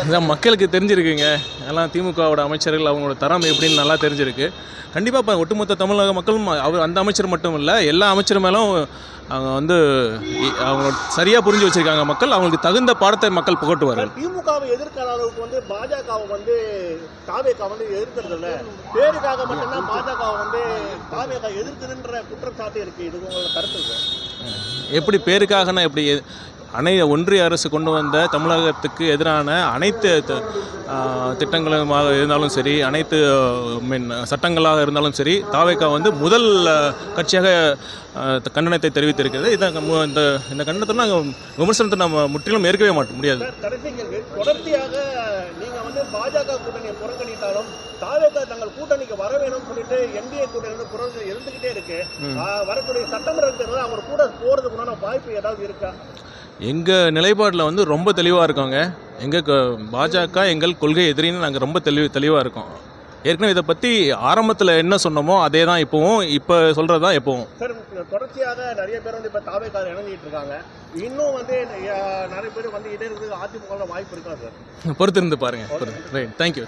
இதான் மக்களுக்கு தெரிஞ்சிருக்குங்க. எல்லாம் திமுகவோட அமைச்சர்கள் அவங்களோட தரம் எப்படின்னு நல்லா தெரிஞ்சிருக்கு. கண்டிப்பா இப்ப ஒட்டுமொத்த தமிழக மக்களும் அவர் அந்த அமைச்சர் மட்டும் இல்ல, எல்லா அமைச்சர் மேலும் அவங்க வந்து அவங்க சரியா புரிஞ்சு வச்சிருக்காங்க மக்கள். அவங்களுக்கு தகுந்த பாடத்தை மக்கள் புகட்டுவார்கள். திமுகவை எதிர்க்கிற அளவுக்கு வந்து பாஜகவை வந்து தாவேகா வந்து எதிர்க்கிறது இல்ல. பேருக்காக மட்டும்தான் பாஜகவை வந்து தாவேகா எதிர்க்குதுன்ற குற்றச்சாட்டு இருக்கு. இது உங்களோட கருத்து இருக்கு? எப்படி பேருக்காகனா எப்படி ஒன்றிய அரசு கொண்டு வந்த தமிழகத்துக்கு எதிரான அனைத்து திட்டங்களுமாக இருந்தாலும் சரி, அனைத்து சட்டங்களாக இருந்தாலும் சரி, தாவேகா வந்து முதல் கட்சியாக கண்டனத்தை தெரிவித்திருக்கிறது. இந்த கண்டனத்தை நாங்கள் விமர்சனத்தை நம்ம முற்றிலும் ஏற்கவே முடியாது. தொடர்ச்சியாக நீங்க வந்து பாஜக கூட்டணியை புறக்கணித்தாலும் தாவேகா தங்கள் கூட்டணிக்கு வர வேணும்னு சொல்லிட்டு என்டிஏ கூட்டணி புறக்கணி இருந்துகிட்டே இருக்கு. வரக்கூடிய சட்டமன்ற தேர்தல் அவங்க கூட போறதுக்கு உண்டான வாய்ப்பு ஏதாவது இருக்கா? எங்கள் நிலைப்பாட்டில் வந்து ரொம்ப தெளிவாக இருக்கோங்க. பாஜக எங்கள் கொள்கை எதிரின்னு நாங்கள் ரொம்ப தெளிவாக இருக்கோம். ஏற்கனவே இதை பற்றி ஆரம்பத்தில் என்ன சொன்னோமோ அதே தான் இப்போவும், இப்போ சொல்கிறது தான் எப்போவும். சார், தொடர்ச்சியாக நிறைய பேர் வந்து இப்போ தாவேகா இணைஞ்சிட்டு இருக்காங்க. இன்னும் வந்து நிறைய பேர் வந்து இதே இருக்கிறதுக்கு அதிமுக வாய்ப்பு இருக்கா சார்? பொறுத்திருந்து பாருங்கள். Right, thank you.